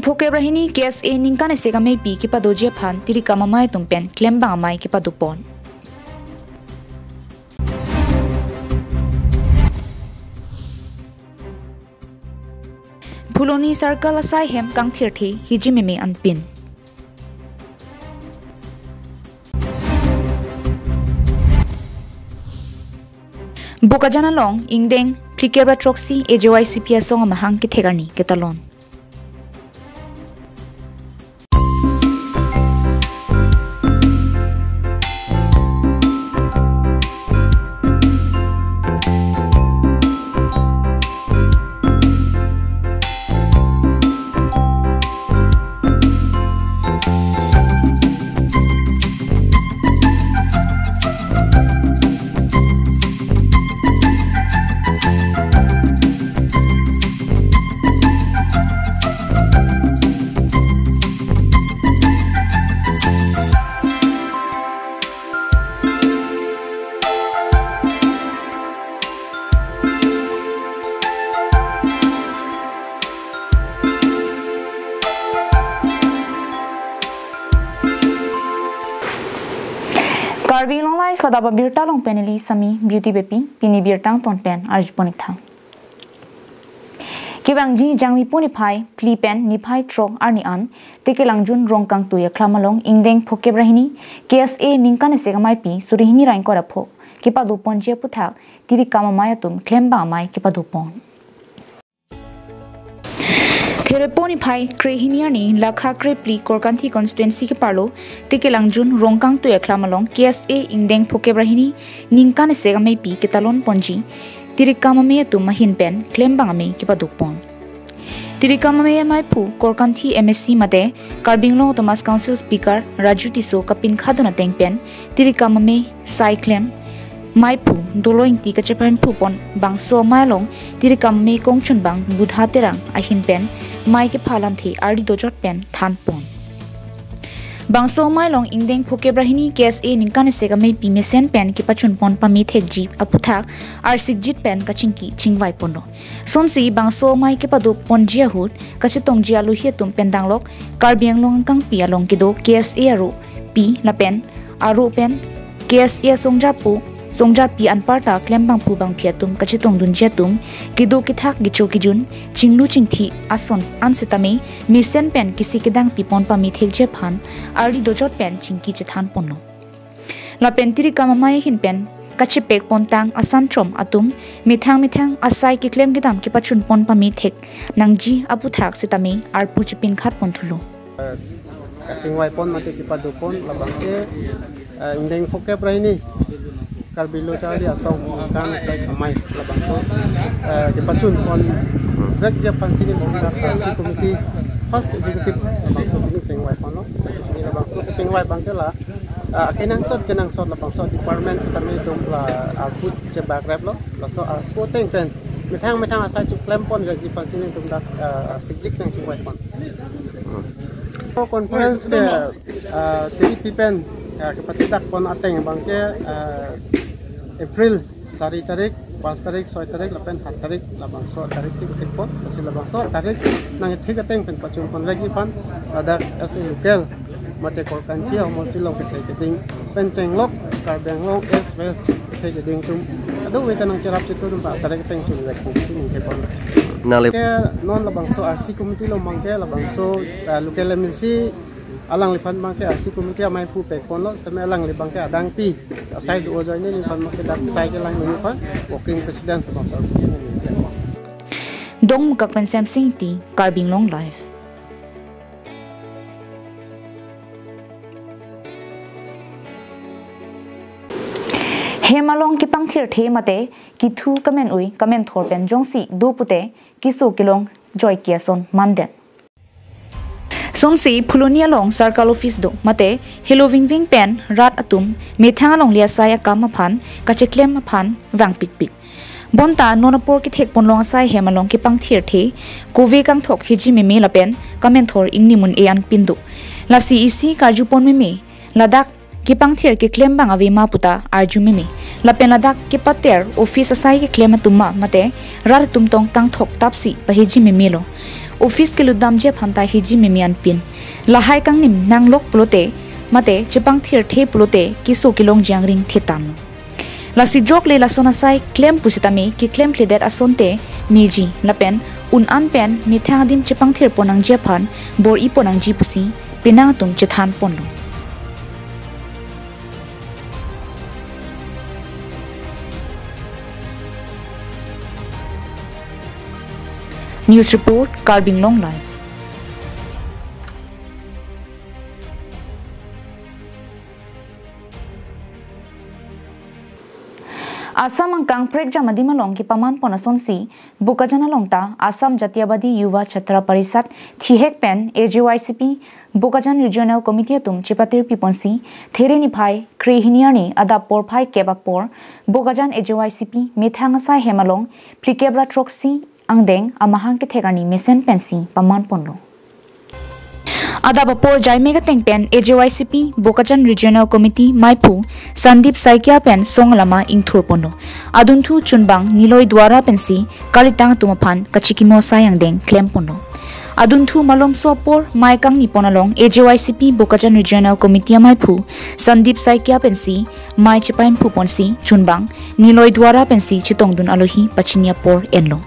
Phoke brahini case e ningkan se ka pi ki pa doje phan tiri ka mamai tumpen claim ba mai ki pa dupon. Puloni circle asai hem kang thir thi hijimimi anpin. Bukajana long ingdeng plikera troxy AJYCP song amahang ki thegarni ketalon. KarbiAnglongLIVE fadaba birta long peneli sami beauty bepi pini birtang ton pen arjponik thang. Kibangji jangmi poni phai pli pen ni phai trok arni an tekelangjun rongkang tuya klamalong ingdeng phoke brahini KSA ningkan se gamai pi surihini rain kora pho kipa dupon je puthak tiri kama maya tum klemba mai kipa dupon. Thereponi phai krehiniar ni lakha krepli korkanthi constituency ke parlo tekelangjun rongkang tu ekhlamalong KSA ingdeng phoke brahini ningkan se gamai pi ketalon ponji tirikama me tu mahin pen klembang me kipa dupon tirikama me mai phu korkanthi MSC mate KarbiAnglong Thomas Council Speaker Raju Tiso kapin khaduna tengpen tirikama me cyclem mai phu doloing ti kachepan phu pon bangso mailong tirikam me kongchun bang budha terang ahin pen mai ke phalam thi ardi dojot pen than pon bangso mailong ingdeng phoke brahini KSA ningkan se ga me pi mesen pen ki pachun pon pami thek ji aputhak arsik jit pen kachingki chingwai pono sonsi bangso mai ke padu ponjia hut kachitong jia lu he tum pen danglok KarbiAnglong kang pi along kido KSA aro pi la pen aro pen KSA songjar pi anparta klembang pu bang phiatum kachitong dunjia tum kido kithak gicho kijun chinglu chingthi ason ansitame misen pen kisi kidang pipon pami thekje phan ardi dojot pen chingki chethan ponno la pen tiri kamamai hin pen kachipek pontang asan trom atum mithang asai ki klem gidam ki pachun pon pami thek nangji aputhak sitame arpu chipin khat ponthulo kasingwai pon mate ki padu pon labangke indeng phoke brahini Karbilo cari asong kan saya kamai labang so di pacun on vek Japan sini menggunakan si komiti first executive labang so ini pengwai pano ini labang so pengwai bangke lah kenang sot labang so department kami dong lah output cebak rep lo so output pen metang asal cuk klempon vek Japan sini dong dak sejik yang pengwai pon conference ke TDP pen kepatidak pon ateng bangke April 1 tarik, 5 tarik, 6 tarik, 8 tarik, 8 tarik sih ikut, masih 8 tarik, nang itu keteng pen pacung pon lagi pan, ada asal lokal, mate korkan cia, mesti lo keteng pencenglok, KarbiAnglong West keteng tum, aduh kita nang cerap situ tempat tarik keteng tum lagi sini kepon. Nalip. Non labang so RC committee lo mangke labang so lokal MLC alang lipan bangke asi komite amai pu pek pon lo stame alang libang ke adang pi sai do ojo ni lipan make dak sai ke lang ni pa working president sponsor dong mukak pensem sing ti KarbiAnglongLIVE hemalong ki pangthir the mate ki thu kamen thor pen jongsi do pute ki so kilong joy kiason manden Somsi Pulonia long circle office do mate hello wing pen rat atum methang long lia saya kam phan kacheklem phan wang pik bonta nonapor ki thek ponlong sai hemalong ki pangthir the kowe kang thok hiji me la pen kamen thor ingni mun e an pindu la CEC karju pon me ladak ki pangthir ki klem bang ave ma puta arju me la pen ladak ki pater office sai ki klem atuma mate rat tum tong kang thok tapsi pa hiji me lo office ke ludam je phanta hiji memian pin lahai kang nim nanglok plote mate chepang thir the plote kiso kilong jangring thetan lasi drok le lasona sai claim pusitami ki claim leader asonte miji lapen un an pen mi thangadim chepang thir ponang je phan bor I ponang ji pusi pinang tum chethan ponlo News report KarbiAnglongLIVE Assam angkang prek jamadi malong ki paman ponasonsi bukajana longta Assam Jatiyabadi Yuva Chhatra Parishad thihek pen AJYCP Bukajan Regional Committee tum chipatir piponsi thereni phai krehiniani ada por phai kebapor Bukajan AJYCP methangasai hemalong prikebra troxi angdeng amahang ke thegani mesen pensi paman ponlo Ada bapor jaimega tengpen AJYCP Bukajan Regional Committee Maipu Sandip Saikia pen songlama ingthur pono adunthu chunbang niloi dwara pensi karitang tumaphan kachikimo sayang deng claim pono adunthu malom sopor maikang niponalong AJYCP Bukajan Regional Committee Maipu Sandip Saikia pensi mai chipain puponsi chunbang niloi dwara pensi chitongdun alohi pachinia por enlo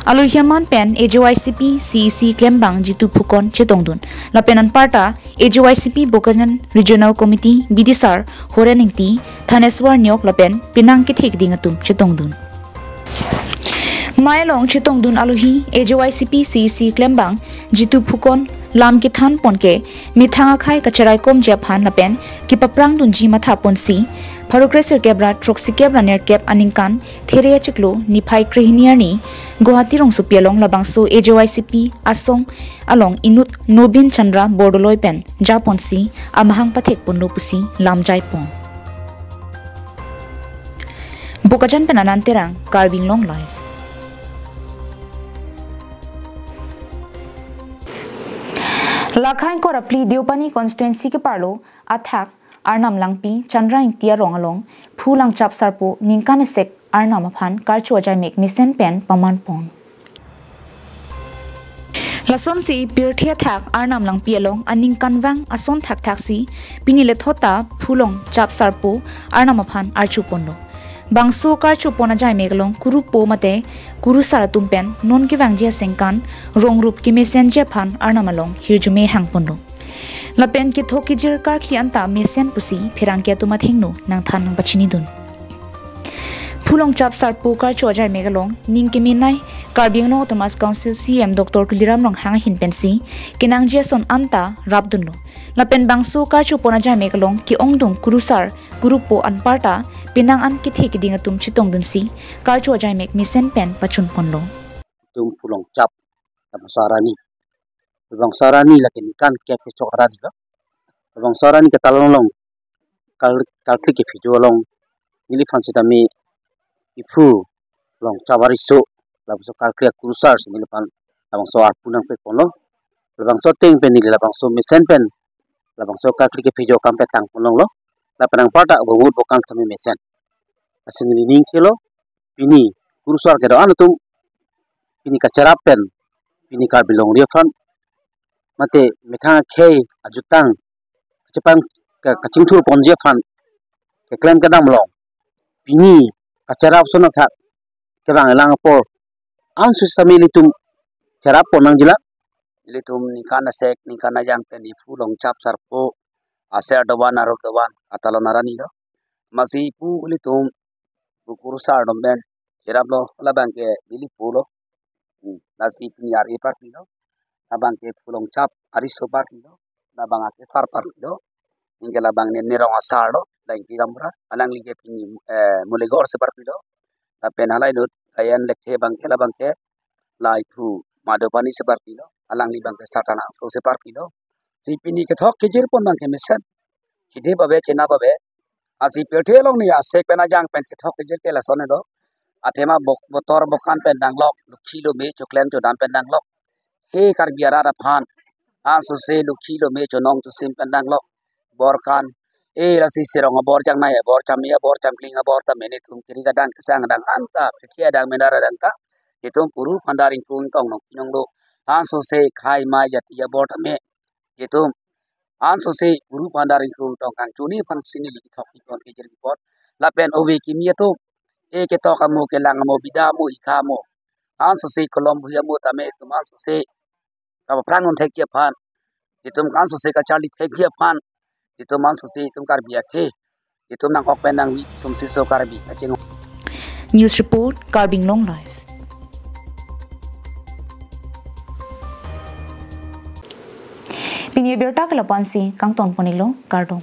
Aluhiaman pen AJYCP CEC Klembang Jitu Phukon Chetongdun Lapenan Parta AJYCP Bukajan Regional Committee Bidisar Horeningti Thaneswar Nyok Lapen Pinang ki thik dingatum Chetongdun Mailong Chetongdun Aluhi AJYCP CEC Klembang Jitu Phukon Lam ki than ponke mithanga khai kacharai kom japhan lapen ki paprang dunji matha ponsi Parogresser kebra troxi kebra ner kep aningkan theria chiklo niphai krehiniarni Guwahati rong supialong labangso AJYCP asong along inut Nobin Chandra Bordoloi pen japonsi amahang pathek ponlo pusi lamjai pong Bukajan penanan terang KarbiAnglongLIVE Lakhain korapli Diopani constituency ke parlo athak Arnam Langpi Chandra Intia Rongalong Phulang Chap Sarpo Ningkan Sek Arnam Aphan Karchu Ajaimek Misen Pen Paman Pon Lason si Pirthia Thak Arnam Langpi Along Aningkan Wang Ason Thak Thaksi Pinile Thota Phulong Chap Sarpo Arnam Aphan Archu Ponlo Bangso Karchu Pona Jaimek Along Kuru Po Mate Kuru Saratum Pen Non Ki Wangjia Sengkan Ronggrup Ki Mesen Japhan Arnam Along Hirjume Hang Ponlo Lapen ki thoki jir kar klianta mesen pusi phirang ke tuma thengnu nang than nang pachini dun Phulong chap sar pukar chojai megalong ning ke minai KarbiAnglong Thomas Council CM Dr. Tuliram Rong hang hin pensi kinang jason anta rabdunlo lapen bangsu kar chupona jai megalong ki ongdung kurusar gurupo anparta pinang an ki thek dingatum chitong dunsi kar chojai mek misen pen pachun ponlo tum Phulong chap sarani Bang sarani lakin kan kek chokra diga bang sarani ke talong kal ke video long nili fansi tami ifu long chabariso labso kal ke kurusar nili pan bang so arpunang pe kono bang so teng pen nili bang so mesen pen bang so kal ke video kampe tang kono lo la panang pada bobut bokan sami mesen asin nili ning kilo pini kurusar ke do anatum pini kacarapen pini karbilong riafan mate methang khei ajutang chepang kachingthur ponje fan ke claim kadam long pini kachara option tha kebang lang por an system litum charap ponang jila litum nikana sek nikana jang teni Phulong chap sarpo aser doban arok doban atalo narani do masi pu litum bukuru sar domben jerablo labang ke dili pulo nasi pini ari partino abang ke Phulong chap ariso partido labang ke sar partido ingke labang ne nerong asar do lagi gamra alang lige pini mulegor se partido tapen halai dot ayan lekhe bang ke labang ke lai thu madopani se partido alang li bang ke satana so se partido si pini ke thok ke jir pon bang ke mesen hide babe ke na babe asi pethe long ni ase pena jang pen ke thok ke jir ke la sone do atema botor bokan pen danglok lukhi lo me choklem to dan pen danglok he karbiara ra phan aso se lukhi lo me chonong to sim pen danglok borkan rasi serong bor jang na bor chamia bor chamkling bor ta mene tum kiri ga dan kesang dan anta phia dang menara dan ta hitung puru pandaring pung tong nok kinong do an so se khai ma yati ya bot me yetum an so se guru pandari ko tong kan chuni pan sini li thok ki kon ke jer pot la pen obe ki mi to e ke to ka mo ke lang mo bida mo ikha mo an so se kolom bhuya mo ta me tum an so se ka prang on thek ya phan yetum kan so se ka charli thek ya phan yetum an so se tum kar biya the yetum nang ok pen nang wi tum si so karbi aching News report KarbiAnglongLIVE. Pinya berta kalapansi kang ton ponilo kardong.